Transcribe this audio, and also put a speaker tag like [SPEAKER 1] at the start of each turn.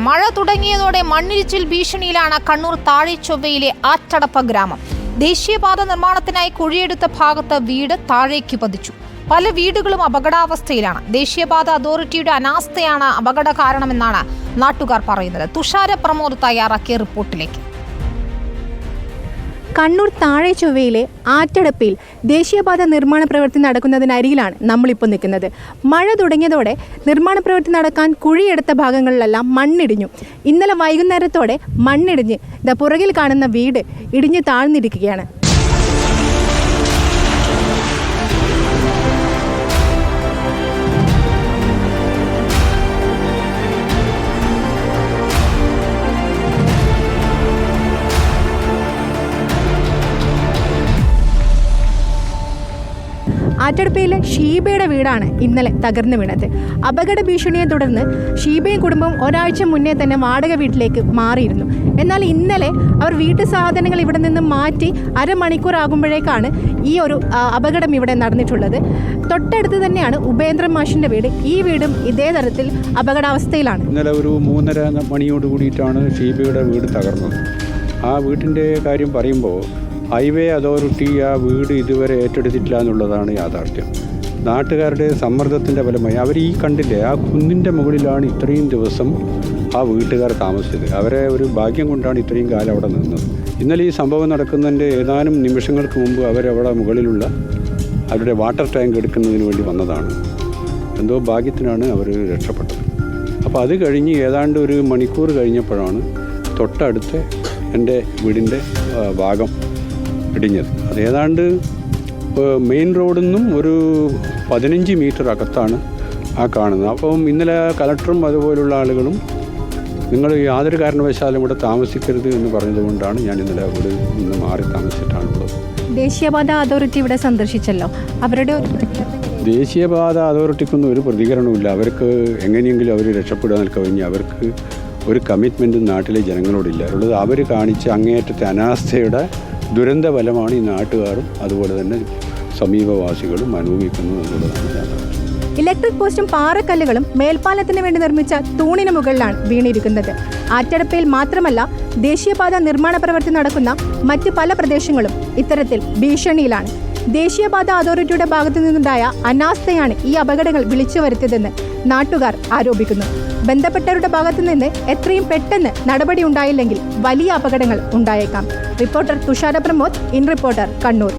[SPEAKER 1] മഴ തുടങ്ങിയതോടെ മണ്ണിടിച്ചിൽ ഭീഷണിയിലാണ് കണ്ണൂർ താഴെച്ചൊവ്വയിലെ ആറ്റടപ്പ ഗ്രാമം. ദേശീയപാത നിർമ്മാണത്തിനായി കുഴിയെടുത്ത ഭാഗത്ത് വീട് താഴേക്ക് പതിച്ചു. പല വീടുകളും അപകടാവസ്ഥയിലാണ്. ദേശീയപാത അതോറിറ്റിയുടെ അനാസ്ഥയാണ് അപകട കാരണമെന്നാണ് നാട്ടുകാർ പറയുന്നത്. തുഷാര പ്രമോദ് തയ്യാറാക്കിയ റിപ്പോർട്ടിലേക്ക്.
[SPEAKER 2] കണ്ണൂർ താഴെച്ചൊവ്വയിലെ ആറ്റടപ്പിൽ ദേശീയപാത നിർമ്മാണ പ്രവൃത്തി നടക്കുന്നതിനരികിലാണ് നമ്മളിപ്പോൾ നിൽക്കുന്നത്. മഴ തുടങ്ങിയതോടെ നിർമ്മാണ പ്രവൃത്തി നടക്കാൻ കുഴിയെടുത്ത ഭാഗങ്ങളിലെല്ലാം മണ്ണിടിഞ്ഞു. ഇന്നലെ വൈകുന്നേരത്തോടെ മണ്ണിടിഞ്ഞ് പുറകിൽ കാണുന്ന വീട് ഇടിഞ്ഞു താഴ്ന്നിരിക്കുകയാണ്. ആറ്റടപ്പയിലെ ഷീബയുടെ വീടാണ് ഇന്നലെ തകർന്നു വീണത്. അപകട ഭീഷണിയെ തുടർന്ന് ഷീബയും കുടുംബവും ഒരാഴ്ച മുന്നേ തന്നെ വാടക വീട്ടിലേക്ക് മാറിയിരുന്നു. എന്നാൽ ഇന്നലെ അവർ വീട്ടു സാധനങ്ങൾ ഇവിടെ നിന്ന് മാറ്റി അരമണിക്കൂർ ആകുമ്പോഴേക്കാണ് ഈ ഒരു അപകടം ഇവിടെ നടന്നിട്ടുള്ളത്. തൊട്ടടുത്ത് തന്നെയാണ് ഉപേന്ദ്രൻ മാഷിൻ്റെ വീട്. ഈ വീടും ഇതേ തരത്തിൽ അപകടാവസ്ഥയിലാണ്.
[SPEAKER 3] ഇന്നലെ ഒരു 3:30 മണിയോട് കൂടിയിട്ടാണ് ഷീബയുടെ വീട് തകർന്നത്. ആ വീട്ടിൻ്റെ കാര്യം പറയുമ്പോൾ ഹൈവേ അതോറിറ്റി ആ വീട് ഇതുവരെ ഏറ്റെടുത്തിട്ടില്ല എന്നുള്ളതാണ് യാഥാർത്ഥ്യം. നാട്ടുകാരുടെ സമ്മർദ്ദത്തിൻ്റെ ഫലമായി അവർ ഈ കണ്ടില്ലേ, ആ കുന്നിൻ്റെ മുകളിലാണ് ഇത്രയും ദിവസം ആ വീട്ടുകാർ താമസിച്ചത്. അവരെ ഒരു ഭാഗ്യം കൊണ്ടാണ് ഇത്രയും കാലം അവിടെ നിന്നത്. ഇന്നലെ ഈ സംഭവം നടക്കുന്നതിൻ്റെ ഏതാനും നിമിഷങ്ങൾക്ക് മുമ്പ് അവരവിടെ മുകളിലുള്ള അവരുടെ വാട്ടർ ടാങ്ക് എടുക്കുന്നതിന് വേണ്ടി വന്നതാണ്. എന്തോ ഭാഗ്യത്തിനാണ് അവർ രക്ഷപ്പെട്ടത്. അപ്പോൾ അത് കഴിഞ്ഞ് ഏതാണ്ട് ഒരു മണിക്കൂർ കഴിഞ്ഞപ്പോഴാണ് തൊട്ടടുത്ത് എൻ്റെ വീടിൻ്റെ ഭാഗം ഇടിഞ്ഞത്. അത് ഏതാണ്ട് മെയിൻ റോഡിൽ നിന്നും ഒരു 15 മീറ്റർ അകത്താണ് ആ കാണുന്നത്. അപ്പം ഇന്നലെ കലക്ടറും അതുപോലുള്ള ആളുകളും നിങ്ങൾ യാതൊരു കാരണവശാലും ഇവിടെ താമസിക്കരുത് എന്ന് പറഞ്ഞതുകൊണ്ടാണ് ഞാൻ ഇന്നലെ ഇവിടെ നിന്ന് മാറി താമസിച്ചിട്ടാണുള്ളത്.
[SPEAKER 2] ദേശീയപാത അതോറിറ്റി ഇവിടെ സന്ദർശിച്ചല്ലോ. അവരുടെ
[SPEAKER 3] ദേശീയപാത അതോറിറ്റിക്കൊന്നും ഒരു പ്രതികരണമില്ല. അവർക്ക് എങ്ങനെയെങ്കിലും അവർ രക്ഷപ്പെടാൻ കഴിഞ്ഞ് അവർക്ക് ഒരു കമ്മിറ്റ്മെൻറ്റും നാട്ടിലെ ജനങ്ങളോടില്ല. ഉള്ളത് അവർ കാണിച്ച അങ്ങേയറ്റത്തെ അനാസ്ഥയുടെ ദുരന്ത ഫലമാണ് ഈ നാട്ടുകാരും അതുപോലെ തന്നെ സമീപവാസികളും അനുഭവിക്കുന്നത് എന്നുള്ളതാണ് യാഥാർത്ഥ്യം.
[SPEAKER 2] ഇലക്ട്രിക് പോസ്റ്റും പാറക്കല്ലുകളും മേൽപ്പാലത്തിന് വേണ്ടി നിർമ്മിച്ച തൂണിന് മുകളിലാണ് വീണിരിക്കുന്നത്. ആറ്റടപ്പയിൽ മാത്രമല്ല, ദേശീയപാത നിർമ്മാണ പ്രവൃത്തി നടക്കുന്ന മറ്റ് പല പ്രദേശങ്ങളും ഇത്തരത്തിൽ ഭീഷണിയിലാണ്. ദേശീയപാത അതോറിറ്റിയുടെ ഭാഗത്തു നിന്നുണ്ടായ അനാസ്ഥയാണ് ഈ അപകടങ്ങൾ വിളിച്ചു വരുത്തിയതെന്ന് നാട്ടുകാർ ആരോപിക്കുന്നു. ബന്ധപ്പെട്ടവരുടെ ഭാഗത്തു നിന്ന് എത്രയും പെട്ടെന്ന് നടപടി ഉണ്ടായില്ലെങ്കിൽ വലിയ അപകടങ്ങൾ ഉണ്ടായേക്കാം. Reporter Thushara Pramod, in reporter, Kannur.